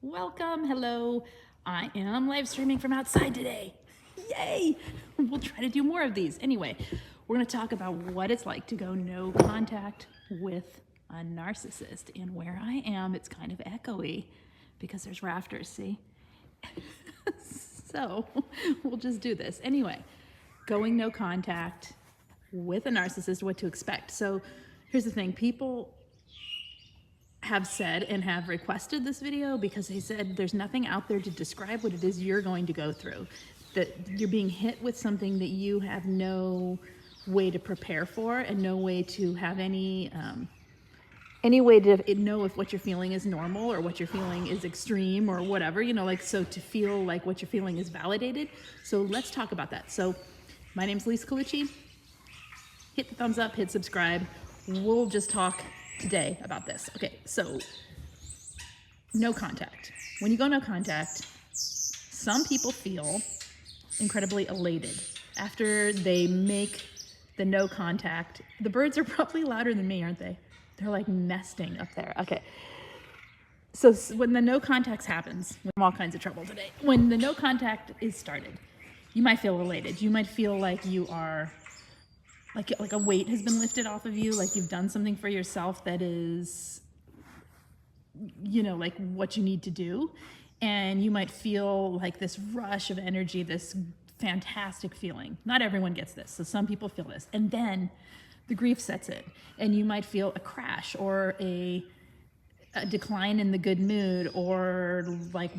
Welcome, hello. I am live streaming from outside today. Yay! We'll try to do more of these. Anyway, we're going to talk about what it's like to go no contact with a narcissist. And where I am, it's kind of echoey because there's rafters, see? So we'll just do this. Anyway, going no contact with a narcissist, what to expect. So here's the thing, people have said and have requested this video because they said there's nothing out there to describe what it is you're going to go through, that you're being hit with something that you have no way to prepare for and no way to have any way to know if what you're feeling is normal or what you're feeling is extreme or whatever, so to feel like what you're feeling is validated. So let's talk about that. So my name's Lise Colucci. Hit the thumbs up, hit subscribe. We'll just talk today about this. Okay, so no contact. When you go no contact, some people feel incredibly elated after they make the no contact. The birds are probably louder than me, aren't they? They're like nesting up there. Okay. So when the no contact happens, we're in all kinds of trouble today. When the no contact is started, you might feel elated. You might feel like you are like a weight has been lifted off of you, like you've done something for yourself that is, like what you need to do. And you might feel like this rush of energy, this fantastic feeling. Not everyone gets this, so some people feel this. And then the grief sets in, and you might feel a crash or a decline in the good mood, or like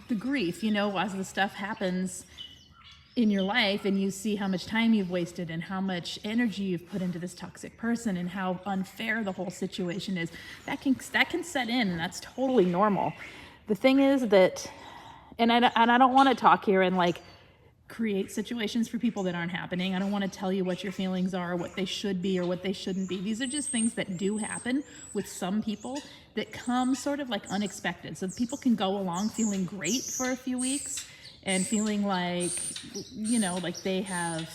the grief, as the stuff happens in your life and you see how much time you've wasted and how much energy you've put into this toxic person and how unfair the whole situation is, that can set in, and that's totally normal. The thing is that, and I don't want to talk here and like create situations for people that aren't happening. I don't want to tell you what your feelings are, what they should be or what they shouldn't be. These are just things that do happen with some people that come sort of like unexpected. So people can go along feeling great for a few weeks and feeling like, like they have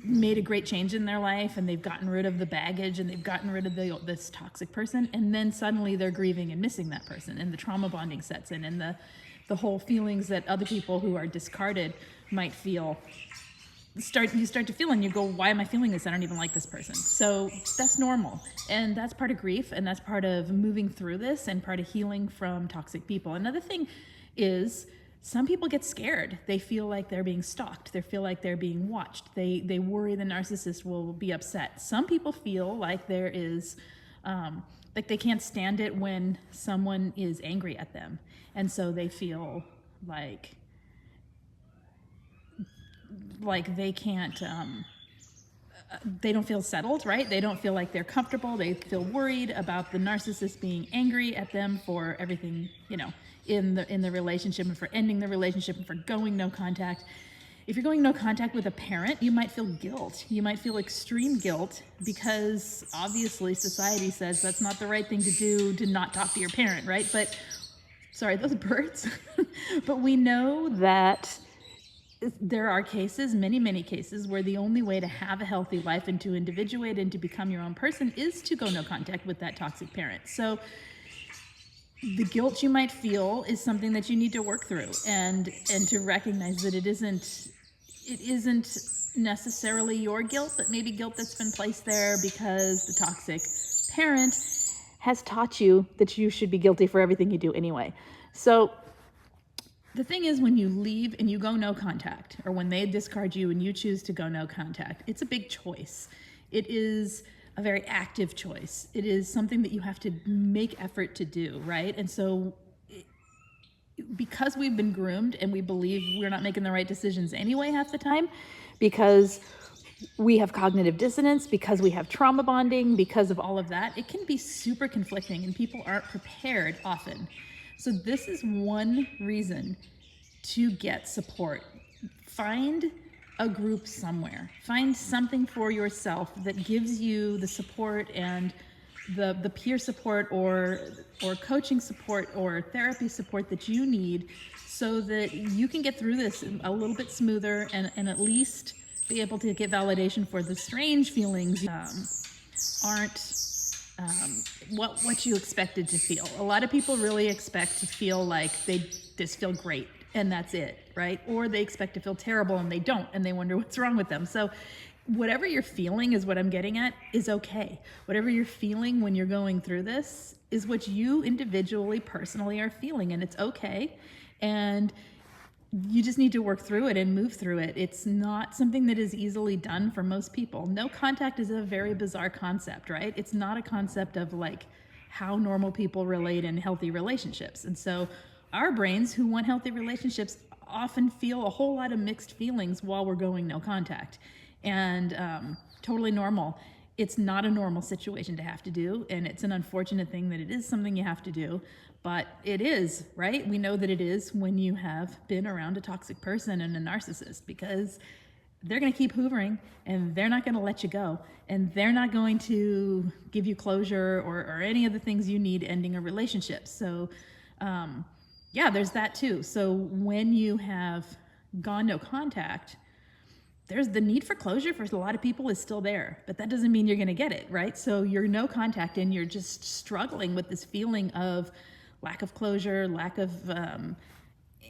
made a great change in their life and they've gotten rid of the baggage and they've gotten rid of this toxic person, and then suddenly they're grieving and missing that person, and the trauma bonding sets in, and the whole feelings that other people who are discarded might feel, you start to feel, and you go, why am I feeling this? I don't even like this person. So that's normal, and that's part of grief, and that's part of moving through this and part of healing from toxic people. Another thing is, some people get scared. They feel like they're being stalked. They feel like they're being watched. They worry the narcissist will be upset. Some people feel like there is, like they can't stand it when someone is angry at them. And so they feel like they can't, they don't feel settled, right? They don't feel like they're comfortable. They feel worried about the narcissist being angry at them for everything, in the relationship, and for ending the relationship, and for going no contact. If you're going no contact with a parent, you might feel guilt. You might feel extreme guilt because obviously society says that's not the right thing to do, to not talk to your parent, right? But, sorry, those birds. But we know that there are cases, many, many cases, where the only way to have a healthy life and to individuate and to become your own person is to go no contact with that toxic parent. So the guilt you might feel is something that you need to work through, and to recognize that it isn't necessarily your guilt, but maybe guilt that's been placed there because the toxic parent has taught you that you should be guilty for everything you do anyway. So the thing is, when you leave and you go no contact, or when they discard you and you choose to go no contact, it's a big choice. It is a very active choice. It is something that you have to make effort to do, right? And so because we've been groomed and we believe we're not making the right decisions anyway half the time, because we have cognitive dissonance, because we have trauma bonding, because of all of that, it can be super conflicting, and people aren't prepared often. So this is one reason to get support. Find a group somewhere. Find something for yourself that gives you the support and the peer support or coaching support or therapy support that you need, so that you can get through this a little bit smoother and at least be able to get validation for the strange feelings aren't what you expected to feel. A lot of people really expect to feel like they just feel great and that's it, right? Or they expect to feel terrible and they don't, and they wonder what's wrong with them. So whatever you're feeling is what I'm getting at is okay. Whatever you're feeling when you're going through this is what you individually, personally are feeling, and it's okay. And you just need to work through it and move through it. It's not something that is easily done for most people. No contact is a very bizarre concept, right? It's not a concept of like how normal people relate in healthy relationships. And so our brains who want healthy relationships often feel a whole lot of mixed feelings while we're going no contact. And totally normal. It's not a normal situation to have to do, and it's an unfortunate thing that it is something you have to do, but it is, right? We know that it is when you have been around a toxic person and a narcissist, because they're going to keep hoovering and they're not going to let you go, and they're not going to give you closure or any of the things you need ending a relationship. So yeah, there's that too. So when you have gone no contact, there's the need for closure for a lot of people is still there, but that doesn't mean you're going to get it, right? So you're no contact and you're just struggling with this feeling of lack of closure, lack of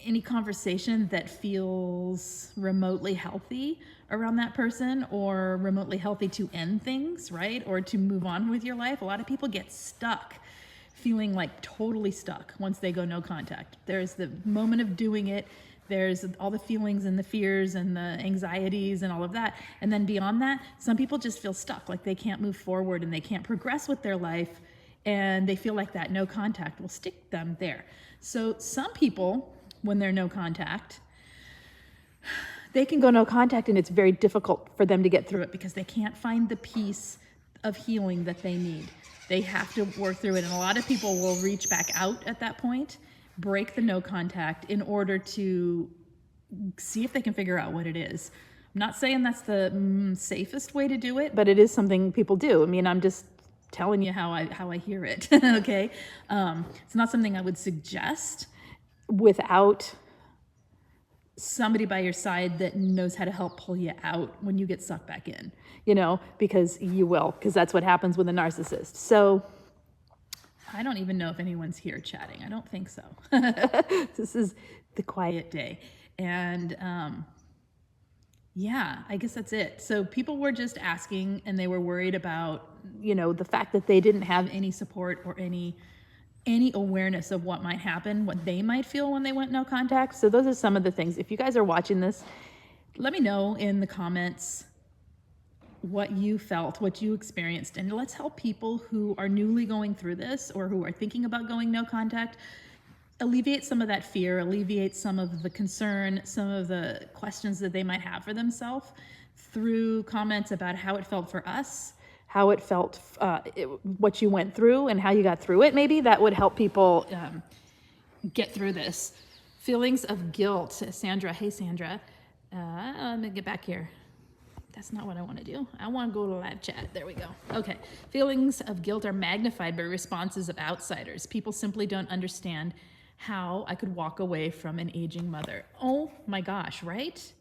any conversation that feels remotely healthy around that person, or remotely healthy to end things, right? Or to move on with your life. A lot of people get stuck, feeling like totally stuck once they go no contact. There's the moment of doing it. There's all the feelings and the fears and the anxieties and all of that. And then beyond that, some people just feel stuck, like they can't move forward and they can't progress with their life. And they feel like that no contact will stick them there. So some people, when they're no contact, they can go no contact and it's very difficult for them to get through it because they can't find the piece of healing that they need. They have to work through it. And a lot of people will reach back out at that point, break the no contact in order to see if they can figure out what it is. I'm not saying that's the safest way to do it, but it is something people do. I mean, I'm just telling you how I hear it. Okay. It's not something I would suggest without somebody by your side that knows how to help pull you out when you get sucked back in, because you will, because that's what happens with a narcissist. So I don't even know if anyone's here chatting. I don't think so. This is the quiet day. And yeah, I guess that's it. So people were just asking, and they were worried about, the fact that they didn't have any support or any awareness of what might happen, what they might feel when they went no contact. So those are some of the things. If you guys are watching this, let me know in the comments what you felt, what you experienced, and let's help people who are newly going through this or who are thinking about going no contact, alleviate some of that fear, alleviate some of the concern, some of the questions that they might have for themselves through comments about how it felt for us, how it felt, what you went through and how you got through it. Maybe that would help people get through this. Feelings of guilt. Sandra, hey Sandra, let me get back here. That's not what I want to do. I want to go to live chat. There we go. Okay. Feelings of guilt are magnified by responses of outsiders. People simply don't understand how I could walk away from an aging mother. Oh my gosh, right?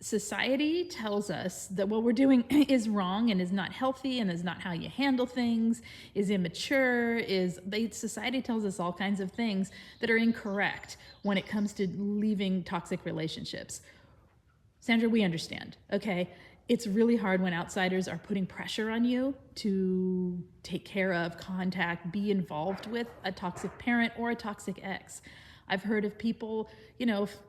Society tells us that what we're doing is wrong and is not healthy and is not how you handle things, is immature, society tells us all kinds of things that are incorrect when it comes to leaving toxic relationships. Sandra, we understand, okay? It's really hard when outsiders are putting pressure on you to take care of, contact, be involved with a toxic parent or a toxic ex. I've heard of people,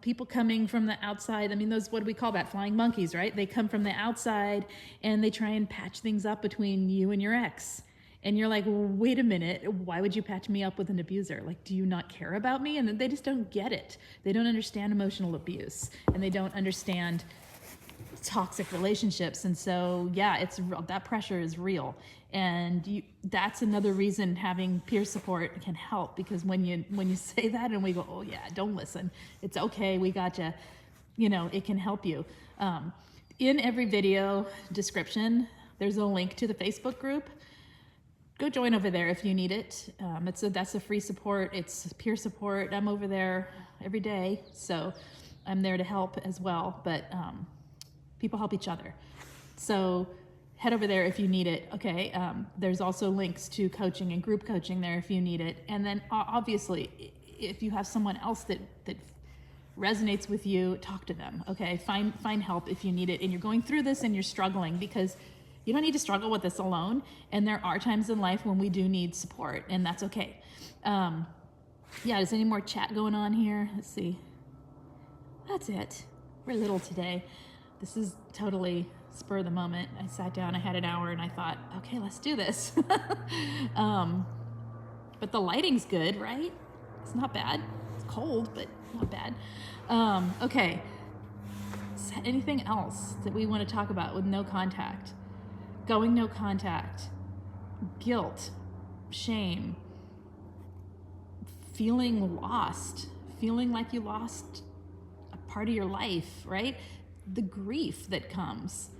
people coming from the outside. I mean, those, what do we call that? Flying monkeys, right? They come from the outside and they try and patch things up between you and your ex. And you're like, wait a minute, why would you patch me up with an abuser? Like, do you not care about me? And they just don't get it. They don't understand emotional abuse, and they don't understand toxic relationships. And so, yeah, it's real. That pressure is real. And that's another reason having peer support can help, because when you say that and we go, oh yeah, don't listen, it's okay, we gotcha, it can help you. In every video description, there's a link to the Facebook group. Go join over there if you need it. That's a free support. It's peer support. I'm over there every day, so I'm there to help as well. But people help each other. So head over there if you need it. Okay. There's also links to coaching and group coaching there if you need it. And then obviously, if you have someone else that resonates with you, talk to them. Okay. Find help if you need it. And you're going through this and you're struggling, because you don't need to struggle with this alone. And there are times in life when we do need support, and that's okay. Yeah, is any more chat going on here? Let's see. That's it. We're little today. This is totally spur of the moment. I sat down, I had an hour, and I thought, okay, let's do this. But the lighting's good, right? It's not bad. It's cold, but not bad. Okay. Anything else that we want to talk about with no contact? Going no contact. Guilt. Shame. Feeling lost. Feeling like you lost a part of your life, right? The grief that comes.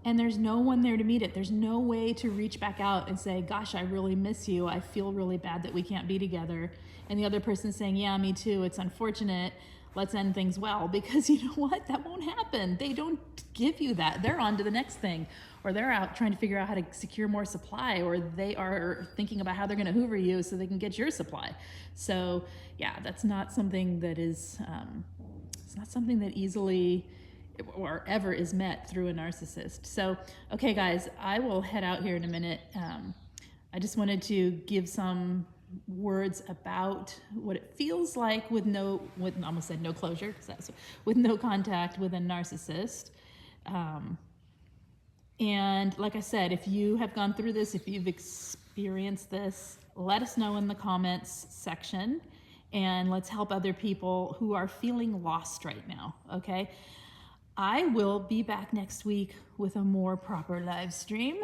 And there's no one there to meet it. There's no way to reach back out and say, gosh, I really miss you. I feel really bad that we can't be together. And the other person's saying, yeah, me too. It's unfortunate. Let's end things well. Because you know what? That won't happen. They don't give you that. They're on to the next thing. Or they're out trying to figure out how to secure more supply. Or they are thinking about how they're going to hoover you so they can get your supply. So yeah, that's not something that is, it's not something that easily or ever is met through a narcissist. So, okay guys, I will head out here in a minute. I just wanted to give some words about what it feels like with I almost said no closure, because that's with no contact with a narcissist. And like I said, if you have gone through this, if you've experienced this, let us know in the comments section, and let's help other people who are feeling lost right now, okay? I will be back next week with a more proper live stream.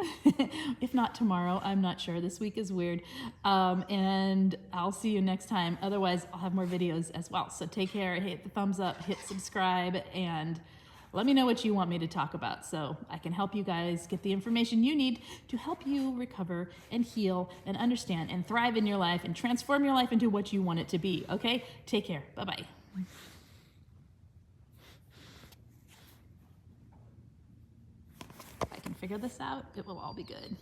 If not tomorrow, I'm not sure. This week is weird. And I'll see you next time. Otherwise, I'll have more videos as well. So take care, hit the thumbs up, hit subscribe, and let me know what you want me to talk about so I can help you guys get the information you need to help you recover and heal and understand and thrive in your life and transform your life into what you want it to be, okay? Take care. Bye-bye. If I can figure this out, it will all be good.